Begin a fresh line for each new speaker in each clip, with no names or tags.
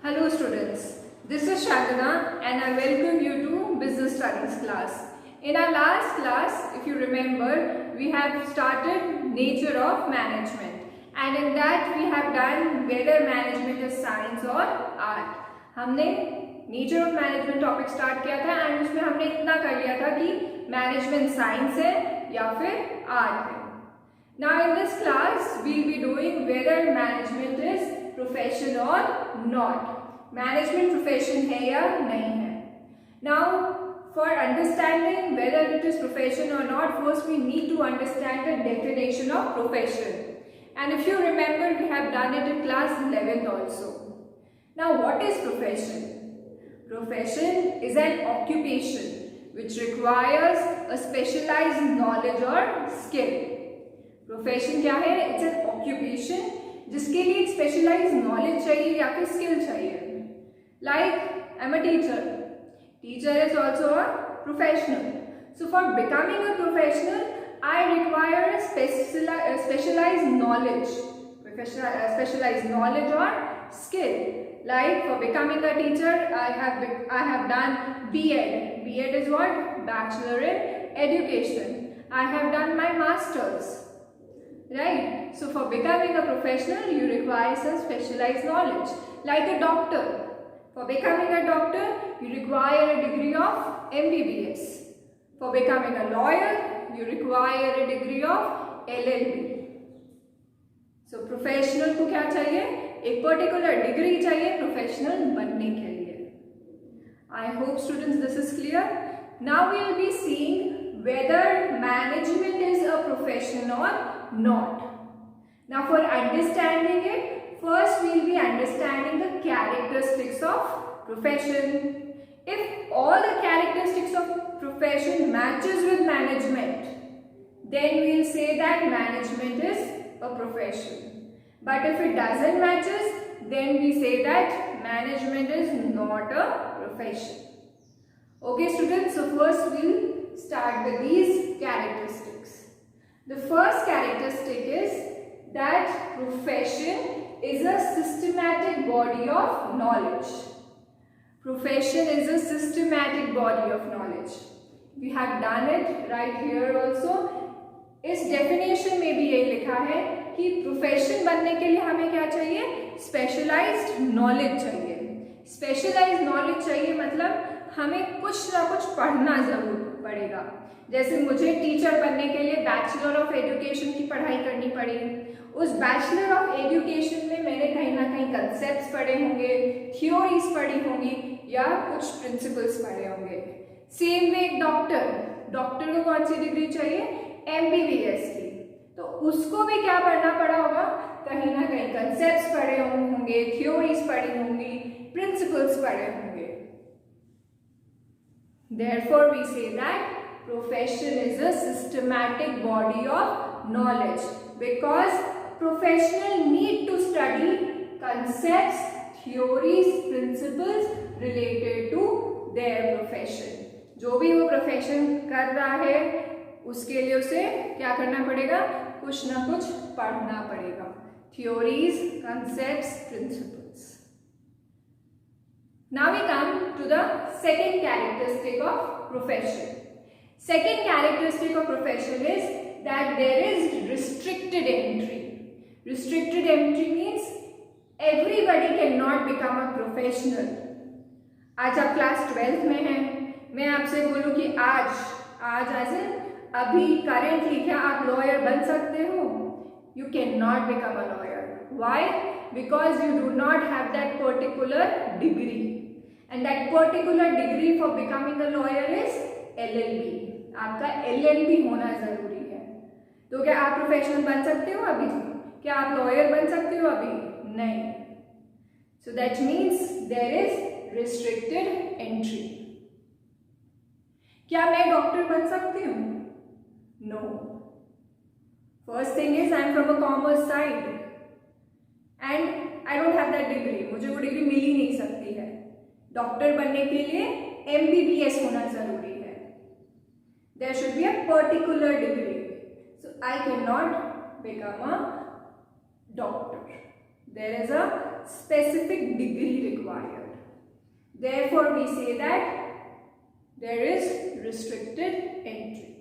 Hello students, this is Shagana and I welcome you to Business Studies class. In our last class, if you remember, we have started nature of management and in that we have done whether management is science or art. हमने nature of management topic start किया था and उसमें हमने इतना कर लिया था कि मैनेजमेंट साइंस है या फिर आर्ट है. Now in this class we will be doing whether management is profession or not. Management profession है या नहीं है. Now for understanding whether it is profession or not, first we need to understand the definition of profession. And if you remember, we have done it in class 11th also. Now what is profession? Profession is an occupation which requires a specialized knowledge or skill. Profession क्या है? It's an occupation जिसके लिए एक specialised knowledge चाहिए या फिर skill चाहिए. Like I am a teacher. Teacher is also a professional. So for becoming a professional I require specialised knowledge और skill. Like for becoming a teacher, I have done B.Ed. B.Ed is what? Bachelor in Education. I have done my masters. Right? So for becoming a professional, you require some specialized knowledge. Like a doctor. For becoming a doctor, you require a degree of MBBS. For becoming a lawyer, you require a degree of LLB. So professional को क्या चाहिए? एक particular degree चाहिए professional बनने के लिए. I hope students this is clear. Now we will be seeing whether management is a profession or not. Now for understanding it, first we will be understanding the characteristics of profession. If all the characteristics of profession matches with management, then we will say that management is a profession. But if it doesn't matches, then we say that management is not a profession. Okay students, so first we'll start with these characteristics. The first characteristic is that profession is a systematic body of knowledge. Profession is a systematic body of knowledge. We have done it right here also. इस definition में भी यही लिखा है कि profession बनने के लिए हमें क्या चाहिए? स्पेशलाइज्ड नॉलेज चाहिए. स्पेशलाइज्ड नॉलेज चाहिए मतलब हमें कुछ ना कुछ पढ़ना जरूर पड़ेगा. जैसे मुझे टीचर बनने के लिए बैचलर ऑफ एजुकेशन की पढ़ाई करनी पड़ी. उस बैचलर ऑफ एजुकेशन में मैंने कहीं ना कहीं कंसेप्ट्स पढ़े होंगे, थ्योरीज पढ़ी होंगी या कुछ प्रिंसिपल्स पढ़े होंगे. सेम वे एक डॉक्टर को कौन सी डिग्री चाहिए? MBBS की. तो उसको भी क्या पढ़ना पड़ा होगा? कहीं ना कहीं कंसेप्ट्स पढ़े होंगे, थ्योरीज पढ़ी होंगी, प्रिंसिपल्स पढ़े होंगे. Therefore we say that profession is a systematic body of knowledge because professional need to study concepts, theories, principles related to their profession. जो भी वो प्रोफेशन कर रहा है उसके लिए उसे क्या करना पड़ेगा? कुछ ना कुछ पढ़ना पड़ेगा. Theories, concepts, principles. Now we come to the second characteristic of profession. Second characteristic of profession is that there is restricted entry. Restricted entry means everybody can not become a professional. आज आप class 12th में हैं, मैं आपसे बोलूं कि आज ऐसे अभी करेंटली क्या आप लॉयर बन सकते हो? You can not become a lawyer. Why? Because you do not have that particular degree and that particular degree for becoming a lawyer is LLB. आपका LLB होना जरूरी है. तो क्या आप प्रोफेशनल बन सकते हो अभी? क्या आप लॉयर बन सकते हो अभी? नहीं. So that means there is restricted entry. क्या मैं डॉक्टर बन सकती हूँ? No. First thing is I am from a commerce side and I don't have that degree. मुझे वो डिग्री मिल ही नहीं सकती है. डॉक्टर बनने के लिए MBBS होना जरूरी है. There should be a particular degree. So I cannot become a doctor. There is a specific degree required. Therefore, we say that there is restricted entry.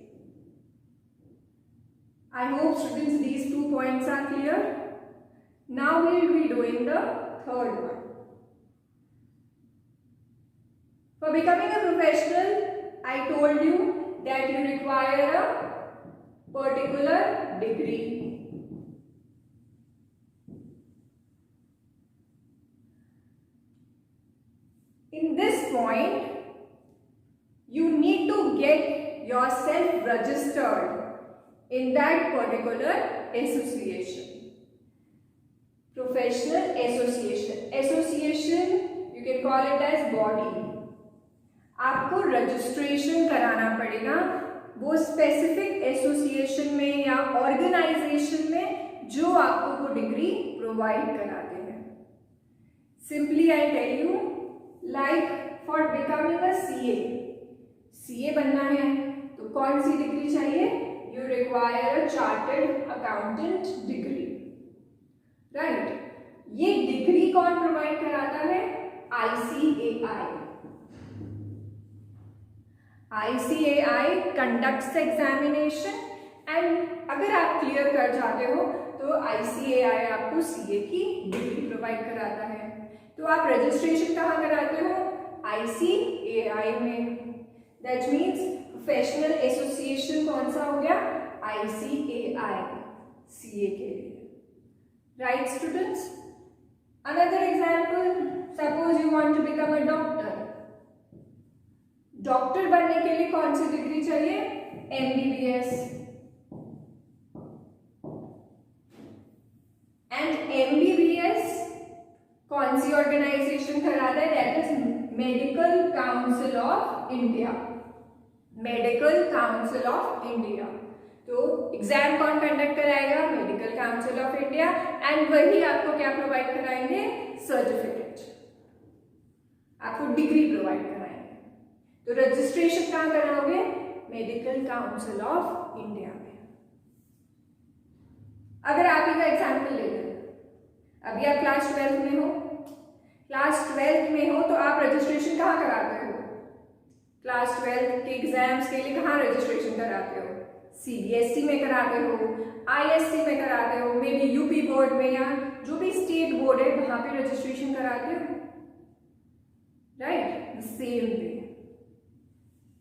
I hope students these 2 points are clear. Now we will be doing the third one. For becoming a professional, I told you that you require a particular degree. In this point, you need to get yourself registered in that particular association. Professional association. Association, you can call it as body. आपको registration कराना पड़ेगा वो specific association में या organisation में जो आपको वो डिग्री प्रोवाइड कराते हैं. Simply I tell you, like for becoming a CA बनना है तो कौन सी डिग्री चाहिए? You require a chartered accountant degree, right. ये डिग्री कौन प्रोवाइड कराता है? ICAI कंडक्ट्स एग्जामिनेशन एंड अगर आप क्लियर कर जाते हो तो ICAI आपको सीए की डिग्री प्रोवाइड कराता है. तो आप रजिस्ट्रेशन कहाँ कराते हो? ICAI में. दैट मीन्स प्रोफेशनल एसोसिएशन कौन सा हो गया? ICAI, सीए के लिए. Right students. Another example, suppose you want to become a doctor. Doctor बनने के लिए कौन सी डिग्री चाहिए? MBBS. एंड MBBS कौन सी ऑर्गेनाइजेशन कराता है? That is medical council of India. Medical council of India. तो एग्जाम कौन कंडक्ट कराएगा? Medical council of India. And वही आपको क्या प्रोवाइड कराएंगे? सर्टिफिकेट. आपको डिग्री प्रोवाइड कराएंगे. तो रजिस्ट्रेशन कहाँ कराओगे? मेडिकल काउंसिल ऑफ इंडिया में. अगर आप ही का एग्जाम्पल ले लें, अभी आप क्लास 12 में हो. क्लास 12 में हो तो आप रजिस्ट्रेशन कहाँ कराते हो? क्लास 12 के एग्जाम्स के लिए कहाँ रजिस्ट्रेशन कराते हो? CBSE में कराते हो, ISC में कराते हो, मे बी यूपी बोर्ड में या जो भी स्टेट बोर्ड है वहां पे रजिस्ट्रेशन कराते हो, right. The same way.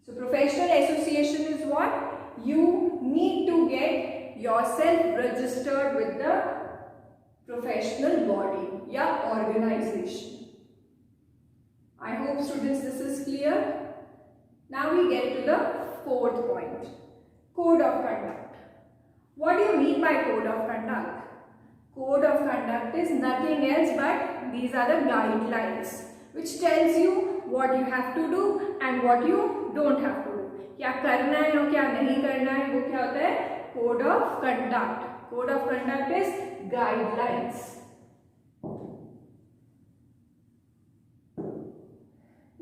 So professional association is what? You need to get yourself registered with the professional body या organization. I hope students this is clear. Now we get to the fourth point. Code of conduct. What do you mean by code of conduct? Code of conduct is nothing else but these are the guidelines which tells you what you have to do and what you don't have to do. क्या करना है और क्या नहीं करना है वो क्या होता है? Code of conduct. Code of conduct is guidelines.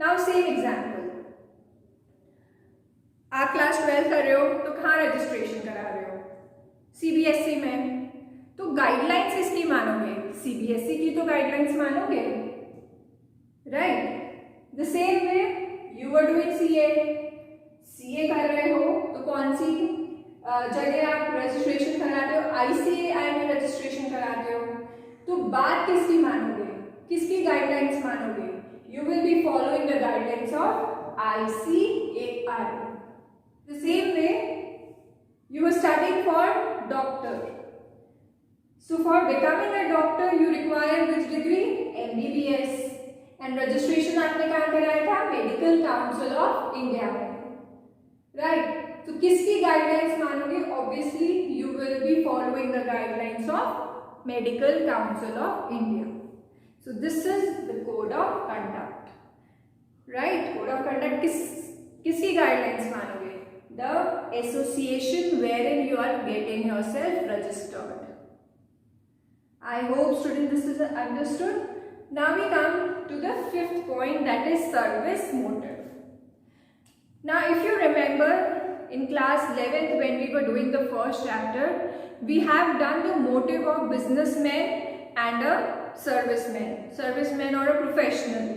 Now same example. आप क्लास 12 कर रहे हो तो कहाँ रजिस्ट्रेशन करा रहे हो? CBSE में. तो गाइडलाइंस किसकी मानोगे? CBSE की तो गाइडलाइंस मानोगे, right. The same way you are doing CA कर रहे हो तो कौन सी जगह आप रजिस्ट्रेशन कराते हो? ICAI में रजिस्ट्रेशन कराते हो. तो बात किसकी मानोगे? किसकी गाइडलाइंस मानोगे? You will be following the guidelines of ICAI. The same way you are studying for doctor. So for becoming a doctor you require which degree? MBBS. And registration आपने कहाँ कराया था? मेडिकल काउंसिल ऑफ इंडिया में, right. तो किसकी guidelines मानोगे? Obviously you will be following the guidelines of medical council of India. So this is the code of conduct, right. Code of conduct किसकी guidelines मानोगे? The association wherein you are getting yourself registered. I hope students this is understood. Now we come to the fifth point, that is service motive. Now if you remember in class 11th when we were doing the first chapter, we have done the motive of businessman and a serviceman और a professional.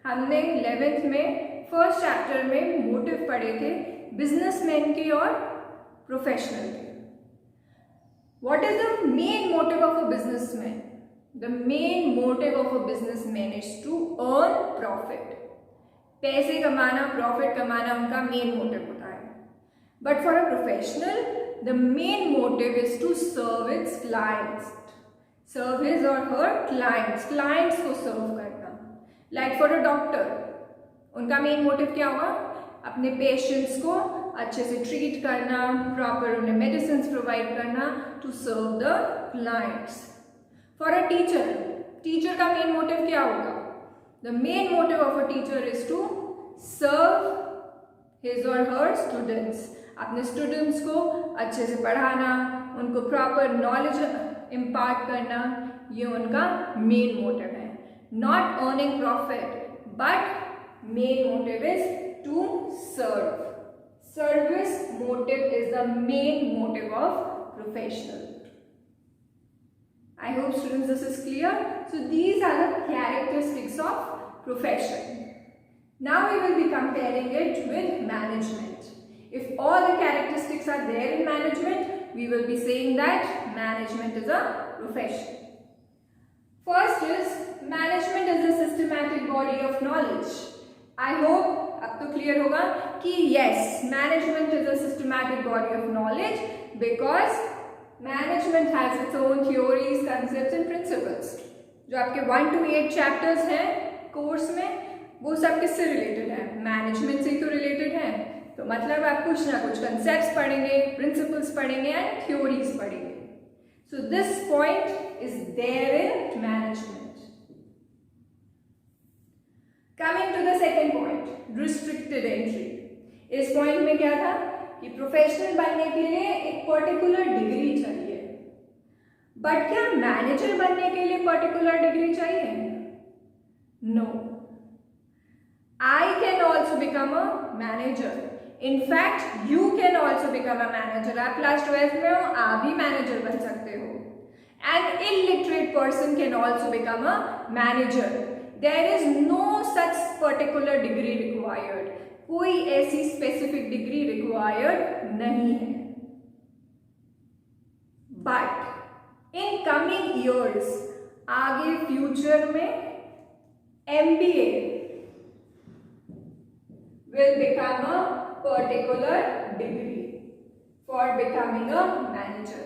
हमने 11th में first chapter में motive पढ़े थे businessman के और professional के। What is the main motive of a businessman? The main motive of a businessman is to earn profit. पैसे कमाना, प्रॉफिट कमाना उनका मेन मोटिव होता है। But for a professional the main motive is to serve its clients, serve his और her clients को serve करना। Like for a doctor, उनका मेन मोटिव क्या होगा? अपने पेशेंट्स को अच्छे से ट्रीट करना, प्रॉपर उन्हें मेडिसिन प्रोवाइड करना, to serve the clients. For a teacher का मेन मोटिव क्या होगा? The main motive of a teacher is to serve his और हर स्टूडेंट्स, अपने स्टूडेंट्स को अच्छे से पढ़ाना, उनको प्रॉपर नॉलेज इम्पार्ट करना, ये उनका मेन मोटिव है। Not earning profit but main motive is to serve. Service motive is the main motive of professional. I hope students this is clear. So these are the characteristics of profession. Now we will be comparing it with management. If all the characteristics are there in management, we will be saying that management is a profession. First is management is a systematic body of knowledge. I hope अब तो clear होगा कि yes, management is a systematic body of knowledge because management has its own theories, concepts and principles. जो आपके 1 to 8 chapters हैं course में, वो सब किससे रिलेटेड है? मैनेजमेंट से ही तो रिलेटेड है। तो मतलब आप कुछ ना कुछ कंसेप्ट्स पढ़ेंगे, प्रिंसिपल्स पढ़ेंगे एंड थ्योरीज पढ़ेंगे। So this point is there in management. Coming to the second point, restricted entry. इस पॉइंट में क्या था कि प्रोफेशनल बनने के लिए एक पर्टिकुलर डिग्री चाहिए, बट क्या मैनेजर बनने के लिए पर्टिकुलर डिग्री चाहिए? No, I can also become a manager. In fact you can also become a manager. आप क्लास 12th में हो, आप भी मैनेजर बन सकते हो। An illiterate person can also become a manager. There is no such particular degree required. कोई ऐसी स्पेसिफिक डिग्री रिक्वायर्ड नहीं है। बट इन कमिंग ईयर्स, आगे फ्यूचर में MBA will become a particular degree for becoming a manager.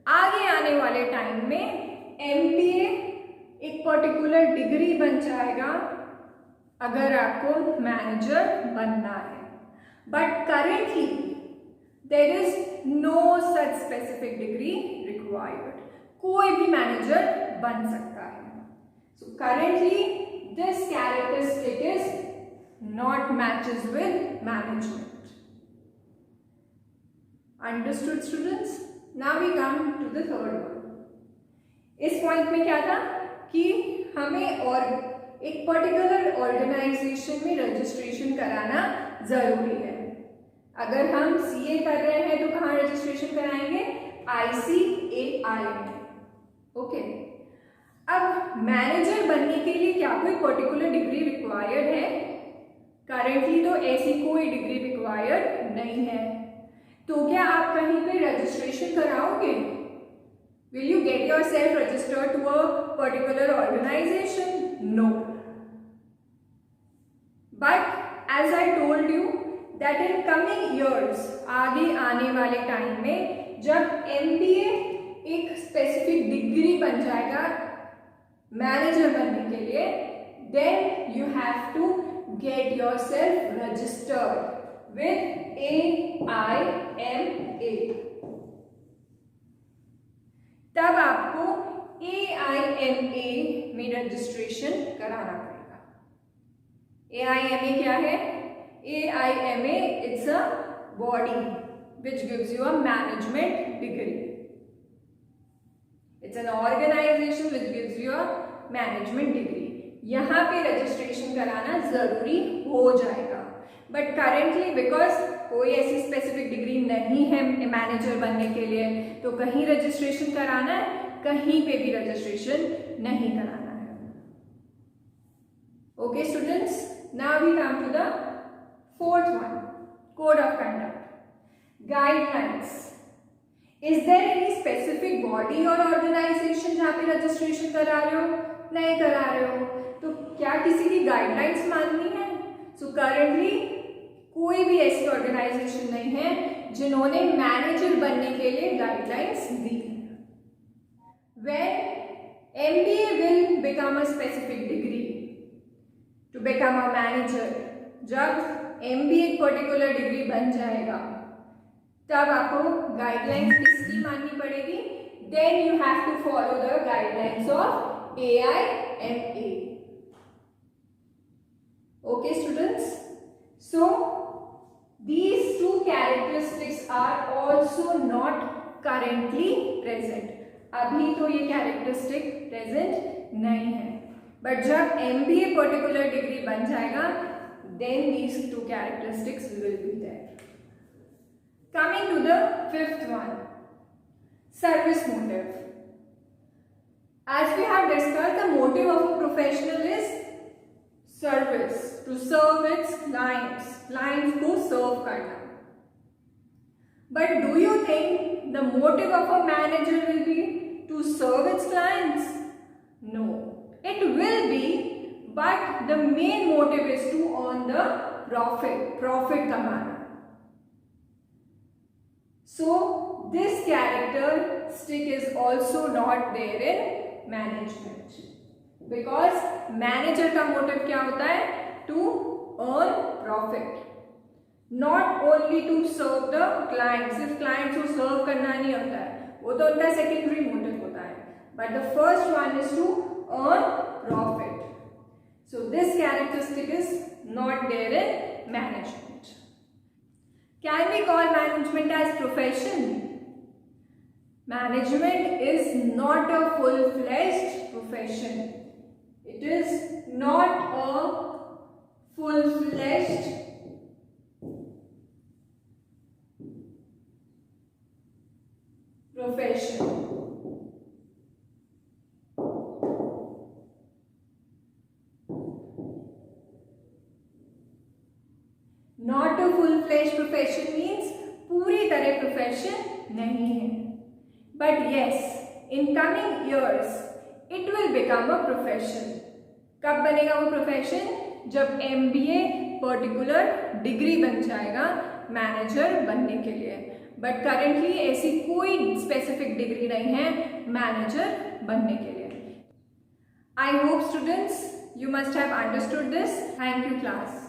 आगे आने वाले time में MBA एक पर्टिकुलर डिग्री बन जाएगा अगर आपको मैनेजर बनना है। But currently there is no such specific degree required. कोई भी मैनेजर बन सकता है। So currently this characteristic is not matches with management. Understood students? Now we come to the third one. इस पॉइंट में क्या था कि हमें और एक पर्टिकुलर ऑर्गेनाइजेशन में रजिस्ट्रेशन कराना जरूरी है। अगर हम CA कर रहे हैं तो कहाँ रजिस्ट्रेशन कराएंगे? ICAI में। ओके, अब मैनेजर बनने के लिए क्या कोई पर्टिकुलर डिग्री रिक्वायर्ड है? करेंटली तो ऐसी कोई डिग्री रिक्वायर्ड नहीं है। तो क्या आप कहीं पे रजिस्ट्रेशन कराओगे? Will you get yourself registered to a particular organization? No. But as I told you that in coming years, आगे आने वाले टाइम में जब MBA एक स्पेसिफिक डिग्री बन जाएगा मैनेजर बनने के लिए, then you have to get yourself registered with AIMA. तब आपको AIMA में रजिस्ट्रेशन कराना पड़ेगा। AIMA क्या है? AIMA it's a body which gives you a management degree. It's an organization which gives you a management degree. यहाँ पे registration कराना जरूरी हो जाएगा। बट करेंटली बिकॉज कोई ऐसी स्पेसिफिक डिग्री नहीं है मैनेजर बनने के लिए, तो कहीं रजिस्ट्रेशन कराना है, कहीं पे भी रजिस्ट्रेशन नहीं कराना। Okay students, now we come to the fourth one, code of conduct. Guidelines. Is there any specific body or organization जहाँ पे रजिस्ट्रेशन करा रहे हो? नहीं करा रहे हो तो क्या किसी की गाइडलाइंस माननी है? सो करंटली कोई भी ऐसी ऑर्गेनाइजेशन नहीं है जिन्होंने मैनेजर बनने के लिए गाइडलाइंस दी है. When MBA will become a specific degree to become a manager, जब MBA एक पर्टिकुलर डिग्री बन जाएगा तब आपको गाइडलाइंस किसकी माननी पड़ेगी? Then you have to follow the guidelines of AIMA. Okay students, so these two characteristics are also not currently present. अभी तो ये कैरेक्टरिस्टिक प्रेजेंट नहीं है, बट जब MBA पर्टिकुलर डिग्री बन जाएगा then these two characteristics will be there. Coming to the fifth one, service motive. As we have discussed, the motive of a professional is service, to serve its clients को serve करना. But do you think the motive of a manager will be to serve its clients? No, it will be, but the main motive is to earn the profit kamana. So this characteristic is also not there in management, because manager का motive क्या होता है? To earn profit, not only to serve the clients. सिर्फ clients को serve करना नहीं होता है, वो तो उनका secondary motive होता है, but the first one is to earn profit. So this characteristic is not there in management. Can we call management as profession? Management is not a full-fledged profession. It is not a full-fledged profession. Not a full-fledged profession means पूरी तरह profession नहीं है. But yes, in coming years, it will become a profession. कब बनेगा वो profession? जब MBA particular degree बन जाएगा मैनेजर बनने के लिए. बट करंटली ऐसी कोई स्पेसिफिक डिग्री नहीं है मैनेजर बनने के लिए. I hope students you must have understood this. Thank you class.